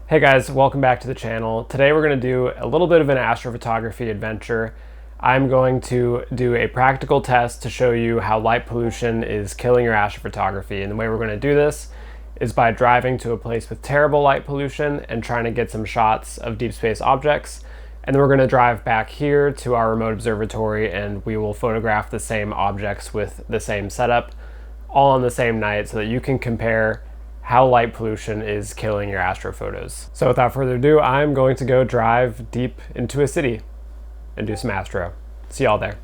Hey guys, welcome back to the channel. Today we're going to do a little bit of an astrophotography adventure. I'm going to do a practical test to show you how light pollution is killing your astrophotography. And the way we're going to do this is by driving to a place with terrible light pollution and trying to get some shots of deep space objects. And then we're going to drive back here to our remote observatory and we will photograph the same objects with the same setup all on the same night so that you can compare how light pollution is killing your astrophotos. So without further ado, I'm going to go drive deep into a city and do some astro. See y'all there.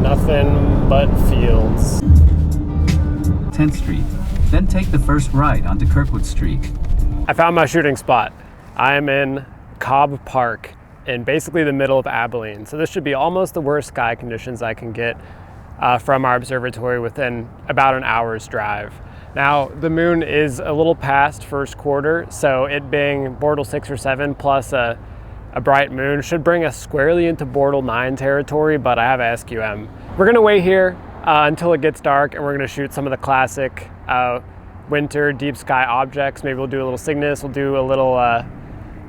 Nothing but fields. 10th Street, then take the first right onto Kirkwood Street. I found my shooting spot. I am in Cobb Park in basically the middle of Abilene. So this should be almost the worst sky conditions I can get from our observatory within about an hour's drive. Now, the moon is a little past first quarter, so it being Bortle 6 or 7 plus a bright moon should bring us squarely into Bortle 9 territory, but I have a SQM. We're gonna wait here until it gets dark and we're gonna shoot some of the classic winter deep sky objects. Maybe we'll do a little Cygnus, we'll do a little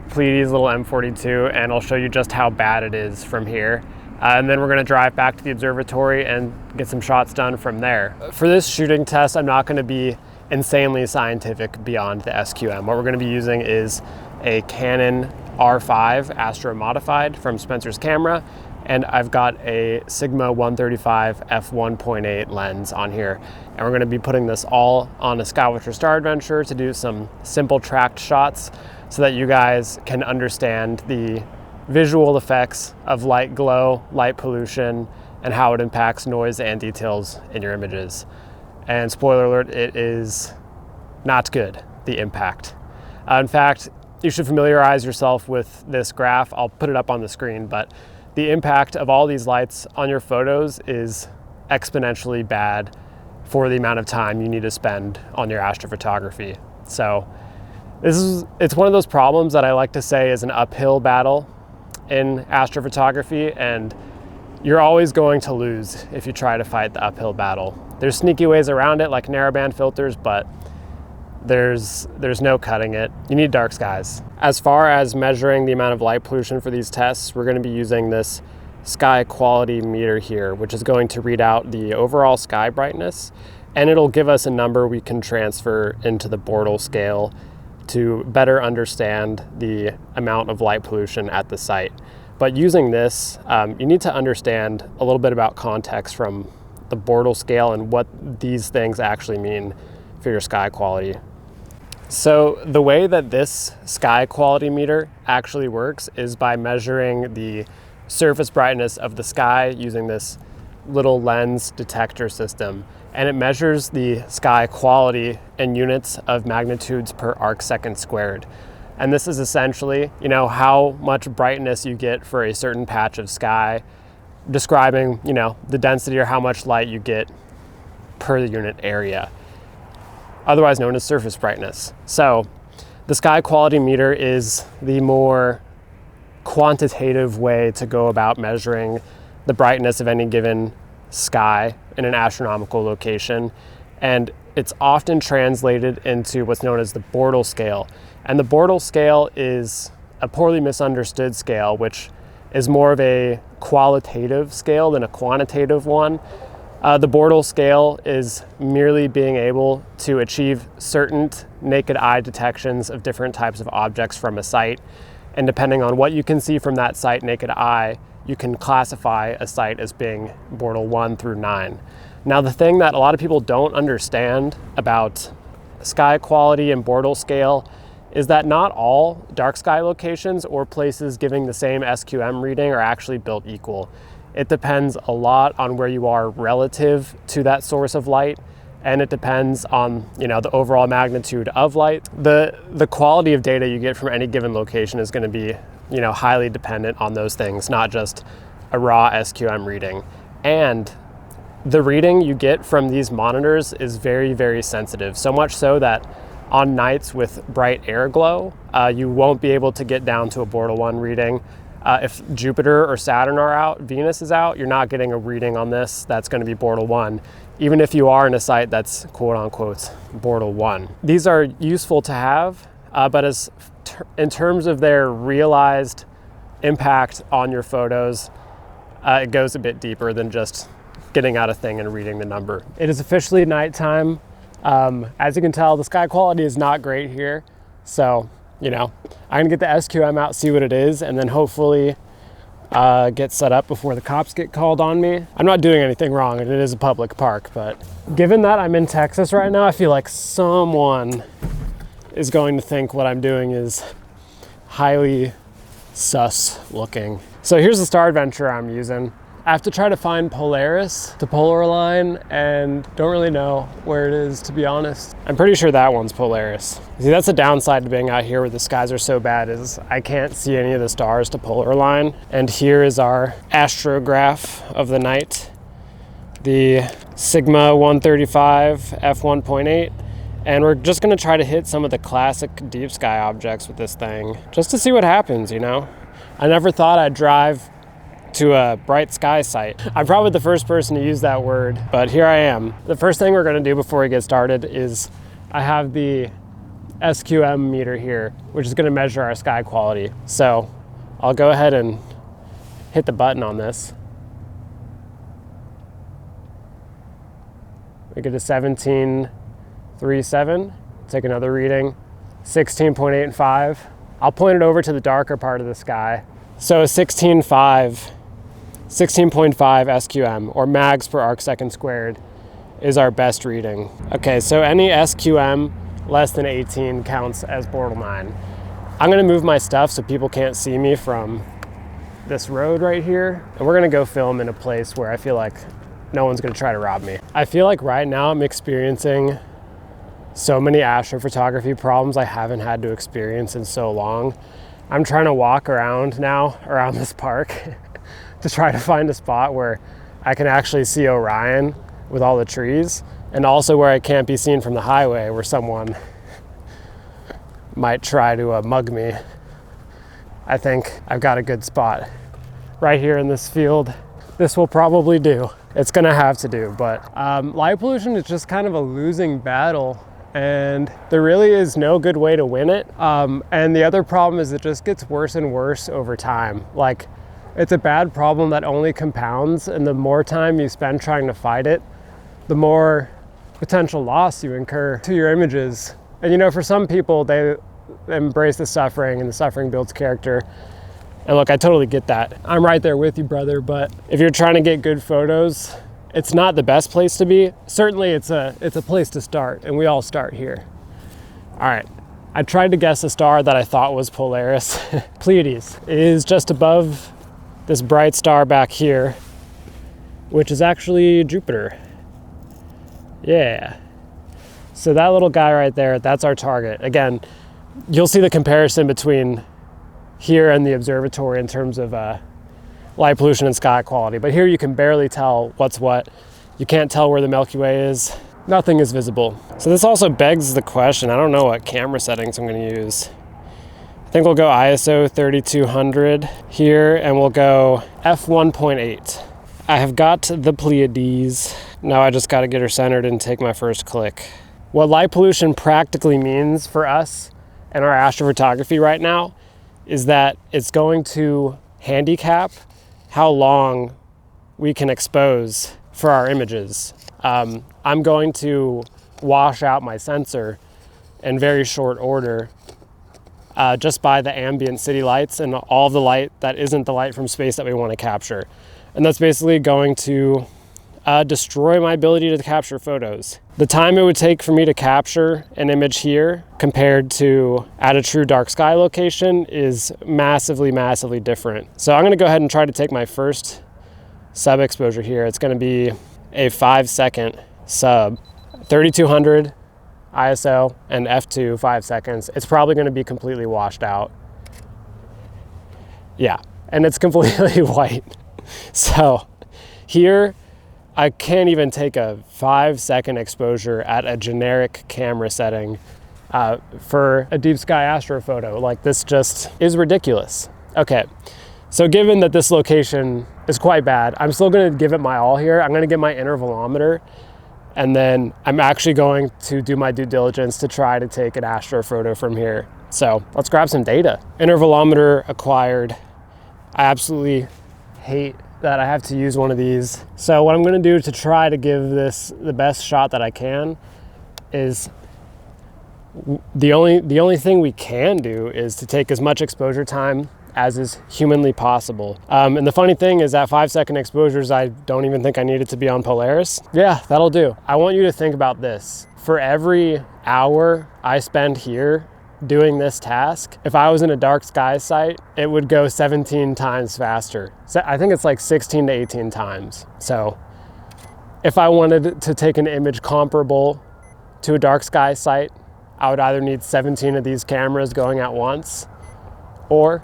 Pleiades, little M42, and I'll show you just how bad it is from here. And then we're gonna drive back to the observatory and get some shots done from there. For this shooting test, I'm not gonna be insanely scientific beyond the SQM. What we're gonna be using is a Canon R5 Astro Modified from Spencer's camera, and I've got a Sigma 135 f1.8 lens on here. And we're gonna be putting this all on a Skywatcher Star Adventure to do some simple tracked shots so that you guys can understand the visual effects of light glow, light pollution, and how it impacts noise and details in your images. And spoiler alert, it is not good, the impact. In fact, you should familiarize yourself with this graph. I'll put it up on the screen, but the impact of all these lights on your photos is exponentially bad for the amount of time you need to spend on your astrophotography. So it's one of those problems that I like to say is an uphill battle in astrophotography, and you're always going to lose if you try to fight the uphill battle. There's sneaky ways around it like narrowband filters, but there's no cutting it. You need dark skies. As far as measuring the amount of light pollution for these tests, we're going to be using this sky quality meter here, which is going to read out the overall sky brightness, and it'll give us a number we can transfer into the Bortle scale to better understand the amount of light pollution at the site. But using this, you need to understand a little bit about context from the Bortle scale and what these things actually mean for your sky quality. So the way that this sky quality meter actually works is by measuring the surface brightness of the sky using this little lens detector system. And it measures the sky quality in units of magnitudes per arc second squared. And this is essentially, how much brightness you get for a certain patch of sky, describing, the density or how much light you get per unit area, otherwise known as surface brightness. So the sky quality meter is the more quantitative way to go about measuring the brightness of any given sky in an astronomical location, and it's often translated into what's known as the Bortle scale. And the Bortle scale is a poorly misunderstood scale, which is more of a qualitative scale than a quantitative one. The Bortle scale is merely being able to achieve certain naked eye detections of different types of objects from a site, and depending on what you can see from that site naked eye, you can classify a site as being Bortle 1 through 9. Now, the thing that a lot of people don't understand about sky quality and Bortle scale is that not all dark sky locations or places giving the same SQM reading are actually built equal. It depends a lot on where you are relative to that source of light, and it depends on the overall magnitude of light. The quality of data you get from any given location is going to be highly dependent on those things, not just a raw SQM reading. And the reading you get from these monitors is very, very sensitive, so much so that on nights with bright air glow, you won't be able to get down to a Bortle 1 reading. If Jupiter or Saturn are out, Venus is out, you're not getting a reading on this. That's going to be Bortle 1, even if you are in a site that's quote unquote Bortle 1. These are useful to have, but in terms of their realized impact on your photos, it goes a bit deeper than just getting out a thing and reading the number. It is officially nighttime. As you can tell, the sky quality is not great here. So, you know, I'm gonna get the SQM out, see what it is, and then hopefully get set up before the cops get called on me. I'm not doing anything wrong, and it is a public park, but given that I'm in Texas right now, I feel like someone is going to think what I'm doing is highly sus looking. So here's the star adventure I'm using. I have to try to find Polaris to polar align, and don't really know where it is, to be honest. I'm pretty sure that one's Polaris. See, that's the downside to being out here where the skies are so bad, is I can't see any of the stars to polar align. And here is our astrograph of the night, the Sigma 135 f1.8. And we're just gonna try to hit some of the classic deep sky objects with this thing, just to see what happens, you know? I never thought I'd drive to a bright sky site. I'm probably the first person to use that word, but here I am. The first thing we're gonna do before we get started is I have the SQM meter here, which is gonna measure our sky quality. So I'll go ahead and hit the button on this. We get a 17.37, take another reading, 16.85. I'll point it over to the darker part of the sky. So a 16.5 SQM, or mags per arc second squared, is our best reading. Okay, so any SQM less than 18 counts as Bortle 9. I'm gonna move my stuff so people can't see me from this road right here, and we're gonna go film in a place where I feel like no one's gonna try to rob me. I feel like right now I'm experiencing so many astrophotography problems I haven't had to experience in so long. I'm trying to walk around now around this park to try to find a spot where I can actually see Orion with all the trees, and also where I can't be seen from the highway where someone might try to mug me. I think I've got a good spot right here in this field. This will probably do. It's gonna have to do, but light pollution is just kind of a losing battle, and there really is no good way to win it. And the other problem is it just gets worse and worse over time. Like, it's a bad problem that only compounds, and the more time you spend trying to fight it, the more potential loss you incur to your images. And you know, for some people, they embrace the suffering, and the suffering builds character. And look, I totally get that. I'm right there with you, brother, but if you're trying to get good photos, it's not the best place to be. Certainly it's a place to start, and we all start here. All right, I tried to guess a star that I thought was Polaris. Pleiades is just above this bright star back here, which is actually Jupiter. Yeah. So that little guy right there, that's our target. Again, you'll see the comparison between here and the observatory in terms of light pollution and sky quality. But here you can barely tell what's what. You can't tell where the Milky Way is. Nothing is visible. So this also begs the question, I don't know what camera settings I'm gonna use. I think we'll go ISO 3200 here, and we'll go f1.8. I have got the Pleiades. Now I just gotta get her centered and take my first click. What light pollution practically means for us and our astrophotography right now is that it's going to handicap how long we can expose for our images. I'm going to wash out my sensor in very short order just by the ambient city lights and all the light that isn't the light from space that we want to capture. And that's basically going to destroy my ability to capture photos. The time it would take for me to capture an image here compared to at a true dark sky location is massively, massively different. So I'm gonna go ahead and try to take my first sub exposure here. It's gonna be a 5-second sub, 3200 ISO and f2, 5 seconds. It's probably gonna be completely washed out. Yeah, and it's completely white. So here, I can't even take a 5-second exposure at a generic camera setting for a deep sky astrophoto. Like, this just is ridiculous. Okay, So given that this location is quite bad, I'm still gonna give it my all here. I'm gonna get my intervalometer, and then I'm actually going to do my due diligence to try to take an astrophoto from here. So let's grab some data. Intervalometer acquired. I absolutely hate that I have to use one of these. So what I'm gonna do to try to give this the best shot that I can is the only thing we can do is to take as much exposure time as is humanly possible. And the funny thing is that 5-second exposures, I don't even think I need it to be on Polaris. Yeah, that'll do. I want you to think about this. For every hour I spend here doing this task, if I was in a dark sky site, it would go 17 times faster. So I think it's like 16 to 18 times. So if I wanted to take an image comparable to a dark sky site, I would either need 17 of these cameras going at once, or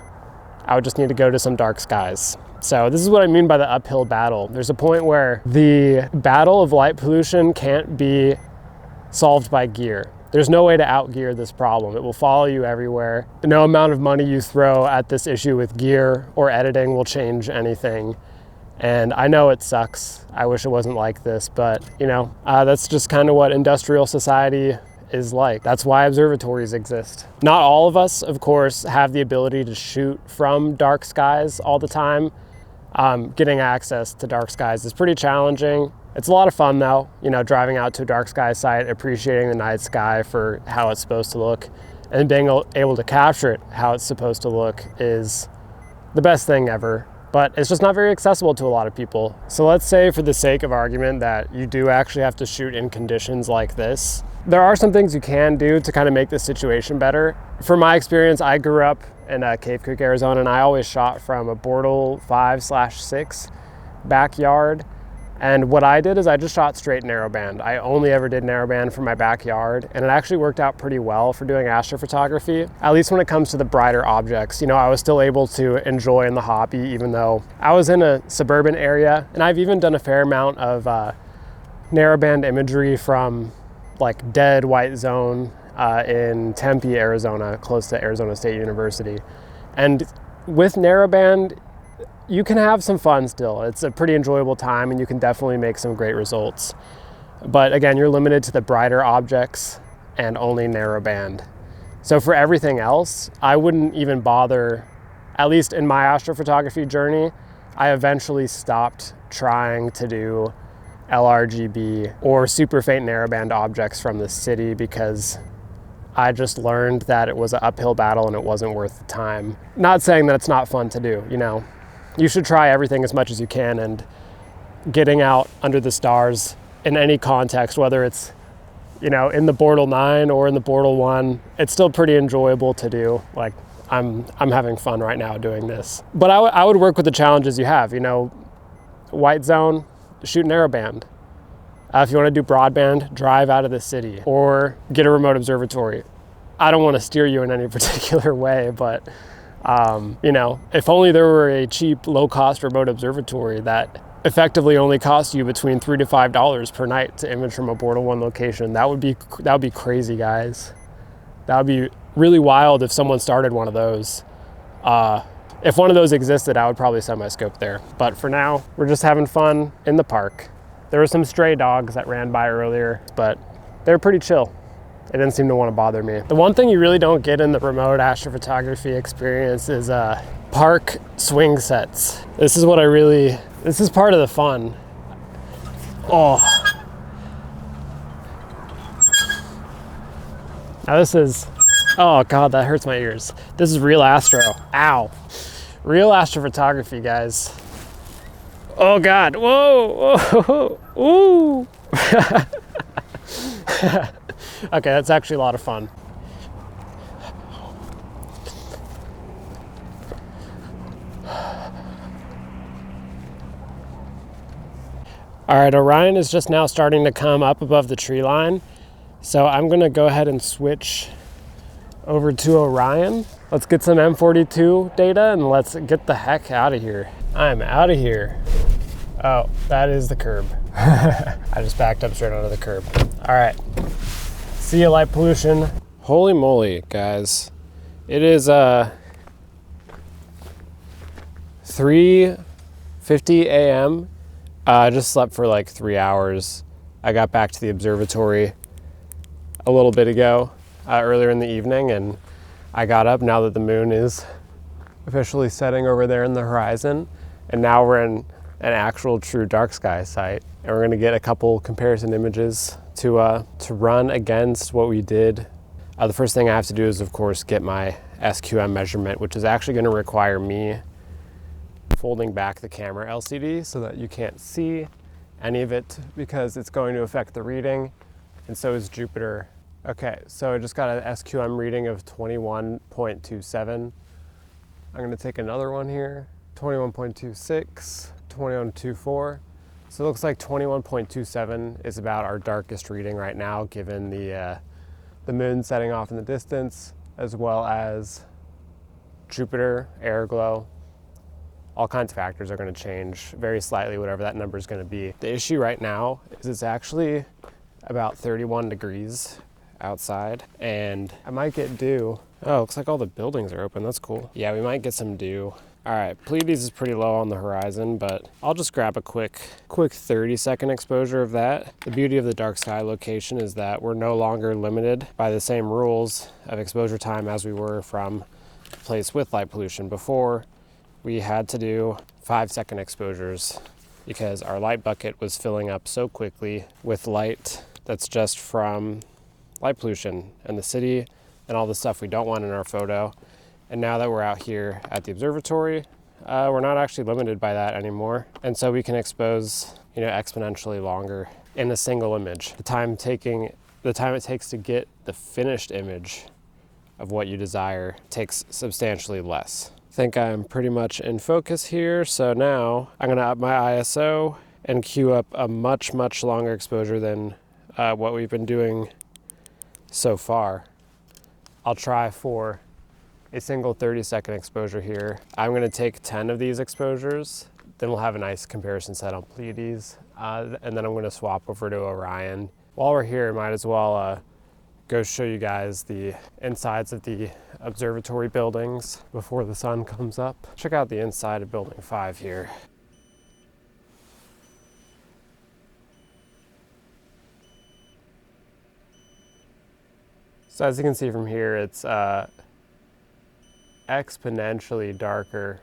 I would just need to go to some dark skies. So this is what I mean by the uphill battle. There's a point where the battle of light pollution can't be solved by gear. There's no way to outgear this problem. It will follow you everywhere. No amount of money you throw at this issue with gear or editing will change anything. And I know it sucks. I wish it wasn't like this, but you know, that's just kind of what industrial society is like. That's why observatories exist. Not all of us, of course, have the ability to shoot from dark skies all the time. Getting access to dark skies is pretty challenging. It's a lot of fun though, you know, driving out to a dark sky site, appreciating the night sky for how it's supposed to look, and being able to capture it how it's supposed to look is the best thing ever. But it's just not very accessible to a lot of people. So let's say, for the sake of argument, that you do actually have to shoot in conditions like this. There are some things you can do to kind of make the situation better. From my experience, I grew up in Cave Creek, Arizona, and I always shot from a Bortle 5/6 backyard. And what I did is I just shot straight narrowband. I only ever did narrowband from my backyard, and it actually worked out pretty well for doing astrophotography, at least when it comes to the brighter objects. You know, I was still able to enjoy in the hobby, even though I was in a suburban area, and I've even done a fair amount of narrowband imagery from like dead white zone in Tempe, Arizona, close to Arizona State University. And with narrowband, you can have some fun still. It's a pretty enjoyable time, and you can definitely make some great results. But again, you're limited to the brighter objects and only narrowband. So for everything else, I wouldn't even bother. At least in my astrophotography journey, I eventually stopped trying to do LRGB or super faint narrowband objects from the city, because I just learned that it was an uphill battle and it wasn't worth the time. Not saying that it's not fun to do, you know. You should try everything as much as you can, and getting out under the stars in any context, whether it's, you know, in the Bortle 9 or in the Bortle 1, it's still pretty enjoyable to do. Like, I'm having fun right now doing this. But I would work with the challenges you have, you know, white zone, shoot narrowband. If you want to do broadband, drive out of the city or get a remote observatory. I don't want to steer you in any particular way, but you know, if only there were a cheap, low-cost remote observatory that effectively only costs you between $3 to $5 per night to image from a Bortle 1 location. That would be crazy, guys. That would be really wild if someone started one of those. If one of those existed, I would probably set my scope there. But for now, we're just having fun in the park. There were some stray dogs that ran by earlier, but they're pretty chill. They didn't seem to want to bother me. The one thing you really don't get in the remote astrophotography experience is park swing sets. This is part of the fun. Oh. Now this is, oh God, that hurts my ears. This is real astro. Ow. Real astrophotography, guys. Oh God, whoa, whoa, ooh. Okay, that's actually a lot of fun. All right, Orion is just now starting to come up above the tree line. So I'm gonna go ahead and switch over to Orion. Let's get some M42 data and let's get the heck out of here. I'm out of here. Oh, that is the curb. I just backed up straight onto the curb. All right. See you, light pollution. Holy moly, guys. It is 3:50 a.m. I just slept for like 3 hours. I got back to the observatory a little bit ago, earlier in the evening, and I got up now that the moon is officially setting over there in the horizon, and now we're in an actual true dark sky site, and we're going to get a couple comparison images to run against what we did. The first thing I have to do is, of course, get my SQM measurement, which is actually going to require me folding back the camera LCD so that you can't see any of it, because it's going to affect the reading, and so is Jupiter. Okay, so I just got an SQM reading of 21.27. I'm going to take another one here, 21.26, 21.24. So it looks like 21.27 is about our darkest reading right now, given the moon setting off in the distance, as well as Jupiter, air glow. All kinds of factors are going to change very slightly, whatever that number is going to be. The issue right now is it's actually about 31 degrees outside, and I might get dew. Oh, looks like all the buildings are open. That's cool. Yeah, we might get some dew. All right, Pleiades is pretty low on the horizon, but I'll just grab a quick 30-second exposure of that. The beauty of the dark sky location is that we're no longer limited by the same rules of exposure time as we were from a place with light pollution. Before, we had to do 5-second exposures because our light bucket was filling up so quickly with light that's just from light pollution in the city and all the stuff we don't want in our photo. And now that we're out here at the observatory, we're not actually limited by that anymore. And so we can expose, exponentially longer in a single image. The time it takes to get the finished image of what you desire takes substantially less. I think I'm pretty much in focus here. So now I'm gonna up my ISO and queue up a much, much longer exposure than what we've been doing so far. I'll try for a single 30-second exposure here. I'm gonna take 10 of these exposures, then we'll have a nice comparison set on Pleiades, and then I'm gonna swap over to Orion. While we're here, might as well go show you guys the insides of the observatory buildings before the sun comes up. Check out the inside of building 5 here. So as you can see from here, it's exponentially darker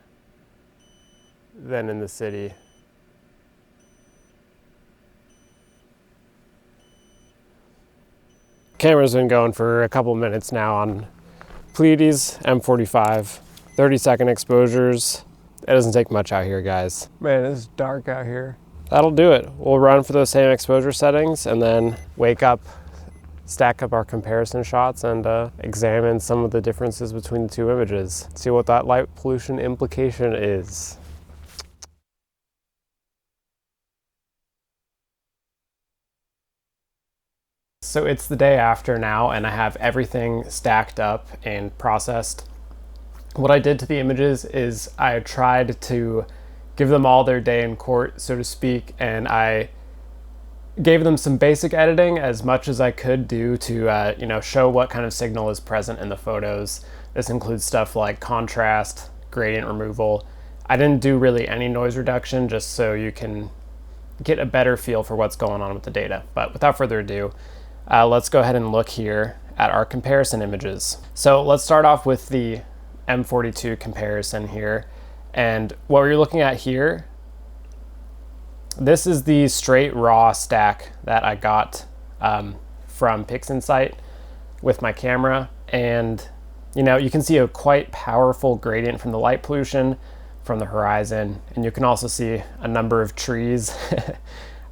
than in the city. Camera's been going for a couple minutes now on Pleiades M45, 30-second exposures. It doesn't take much out here, guys. Man, it's dark out here. That'll do it. We'll run for those same exposure settings and then wake up, stack up our comparison shots, and examine some of the differences between the two images. See what that light pollution implication is. So it's the day after now, and I have everything stacked up and processed. What I did to the images is I tried to give them all their day in court, so to speak, and I gave them some basic editing as much as I could do to show what kind of signal is present in the photos. This includes stuff like contrast, gradient removal. I didn't do really any noise reduction, just so you can get a better feel for what's going on with the data. But without further ado, let's go ahead and look here at our comparison images. So let's start off with the M42 comparison here. And what we're looking at here, this is the straight raw stack that I got from PixInsight with my camera. And you can see a quite powerful gradient from the light pollution from the horizon. And you can also see a number of trees.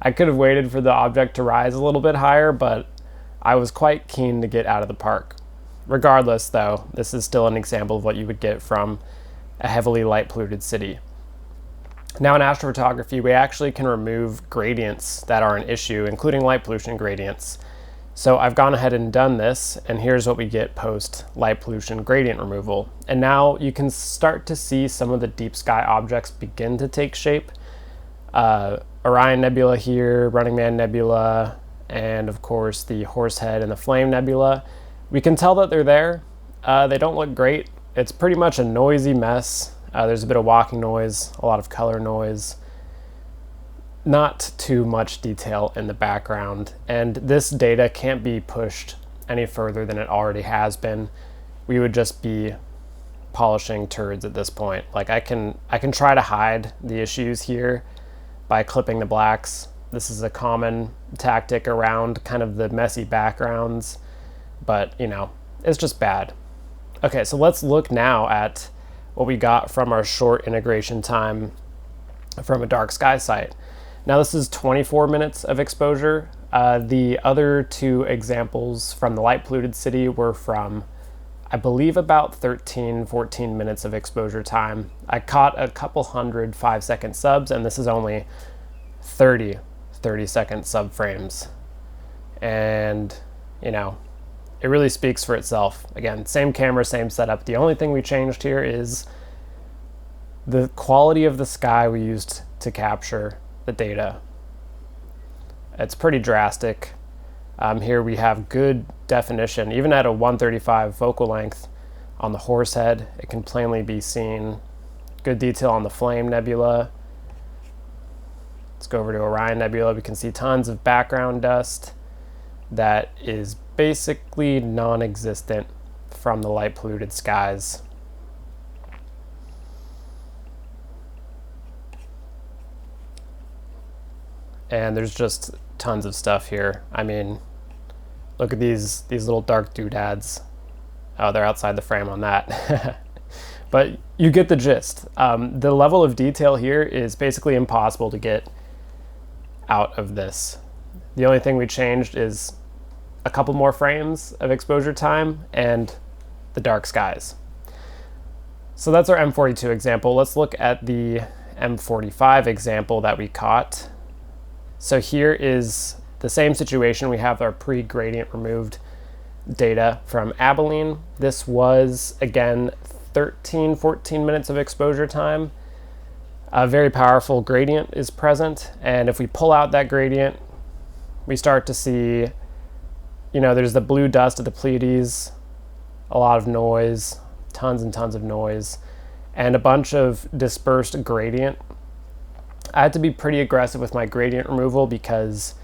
I could have waited for the object to rise a little bit higher, but I was quite keen to get out of the park. Regardless though, this is still an example of what you would get from a heavily light polluted city. Now in astrophotography, we actually can remove gradients that are an issue, including light pollution gradients. So I've gone ahead and done this, and here's what we get post light pollution gradient removal. And now you can start to see some of the deep sky objects begin to take shape. Orion Nebula here, Running Man Nebula, and of course the Horsehead and the Flame Nebula. We can tell that they're there. They don't look great. It's pretty much a noisy mess. There's a bit of walking noise, a lot of color noise, not too much detail in the background. And this data can't be pushed any further than it already has been. We would just be polishing turds at this point. Like I can try to hide the issues here by clipping the blacks. This is a common tactic around kind of the messy backgrounds, but you know, it's just bad. Okay, so let's look now at what we got from our short integration time from a dark sky site. Now this is 24 minutes of exposure. The other two examples from the light polluted city were from, I believe, about 13, 14 minutes of exposure time. I caught a couple hundred 5-second subs, and this is only 30-second sub frames. And, you know, it really speaks for itself. Again, same camera, same setup. The only thing we changed here is the quality of the sky we used to capture the data. It's pretty drastic. Here we have good definition. Even at a 135 focal length on the horse head, it can plainly be seen. Good detail on the Flame Nebula. Let's go over to Orion Nebula. We can see tons of background dust that is basically non-existent from the light polluted skies. And there's just tons of stuff here. I mean, look at these little dark doodads. Oh, they're outside the frame on that. But you get the gist. The level of detail here is basically impossible to get out of this. The only thing we changed is a couple more frames of exposure time and the dark skies. So that's our M42 example. Let's look at the M45 example that we caught. So here is the same situation. We have our pre-gradient removed data from Abilene. This was, again, 13, 14 minutes of exposure time. A very powerful gradient is present, and if we pull out that gradient, we start to see, you know, there's the blue dust of the Pleiades, a lot of noise, tons and tons of noise, and a bunch of dispersed gradient. I had to be pretty aggressive with my gradient removal because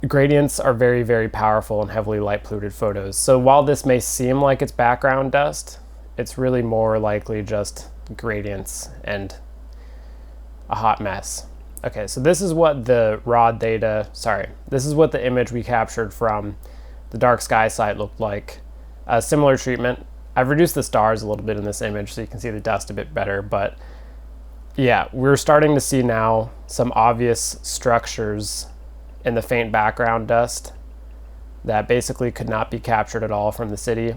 gradients are very, very powerful in heavily light polluted photos. So while this may seem like it's background dust, it's really more likely just gradients and a hot mess. Okay, so this is what the raw data, this is what the image we captured from the dark sky site looked like. A similar treatment. I've reduced the stars a little bit in this image so you can see the dust a bit better, but yeah, we're starting to see now some obvious structures in the faint background dust that basically could not be captured at all from the city.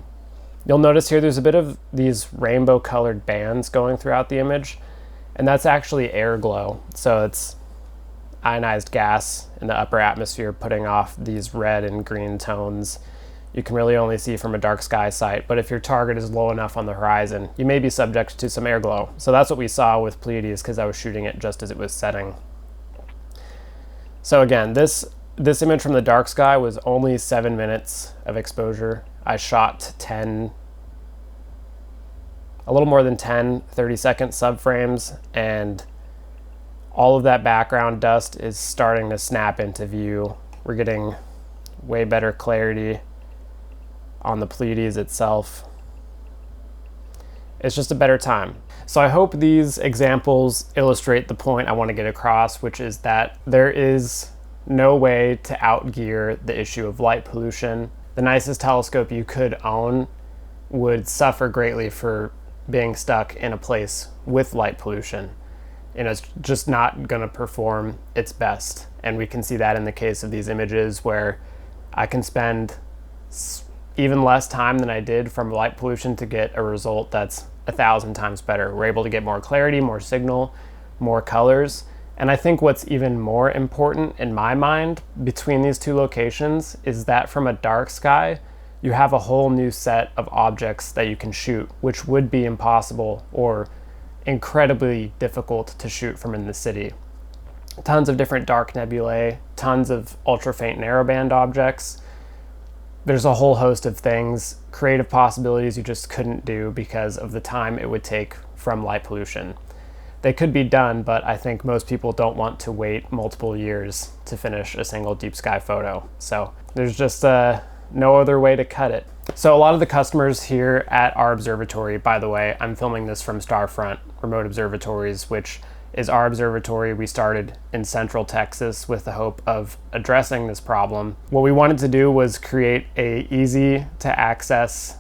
You'll notice here there's a bit of these rainbow colored bands going throughout the image, and that's actually air glow. So it's ionized gas in the upper atmosphere putting off these red and green tones you can really only see from a dark sky site, but if your target is low enough on the horizon, you may be subject to some air glow. So that's what we saw with Pleiades because I was shooting it just as it was setting. So again, this image from the dark sky was only 7 minutes of exposure. I shot a little more than 10 30-second subframes, and all of that background dust is starting to snap into view. We're getting way better clarity on the Pleiades itself. It's just a better time. So I hope these examples illustrate the point I want to get across, which is that there is no way to outgear the issue of light pollution. The nicest telescope you could own would suffer greatly for being stuck in a place with light pollution. You know, it's just not going to perform its best. And we can see that in the case of these images where I can spend even less time than I did from light pollution to get a result that's 1,000 times better. We're able to get more clarity, more signal, more colors. And I think what's even more important in my mind between these two locations is that from a dark sky, you have a whole new set of objects that you can shoot, which would be impossible or incredibly difficult to shoot from in the city. Tons of different dark nebulae, tons of ultra faint narrowband objects, there's a whole host of things, creative possibilities you just couldn't do because of the time it would take from light pollution. They could be done, but I think most people don't want to wait multiple years to finish a single deep sky photo. So there's just no other way to cut it. So a lot of the customers here at our observatory, by the way, I'm filming this from Starfront Remote Observatories, which is our observatory we started in Central Texas with the hope of addressing this problem. What we wanted to do was create a easy to access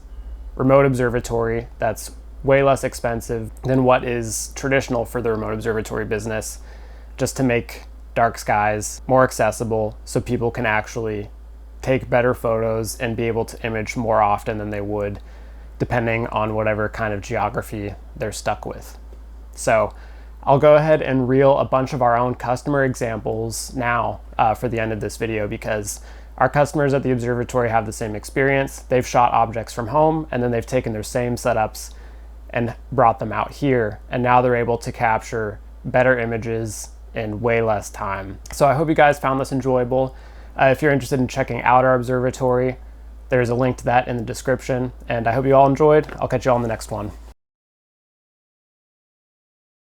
remote observatory that's way less expensive than what is traditional for the remote observatory business, just to make dark skies more accessible so people can actually take better photos and be able to image more often than they would depending on whatever kind of geography they're stuck with. So I'll go ahead and reel a bunch of our own customer examples now for the end of this video, because our customers at the observatory have the same experience. They've shot objects from home and then they've taken their same setups and brought them out here, and now they're able to capture better images in way less time. So I hope you guys found this enjoyable. If you're interested in checking out our observatory, there's a link to that in the description, and I hope you all enjoyed. I'll catch you all in the next one.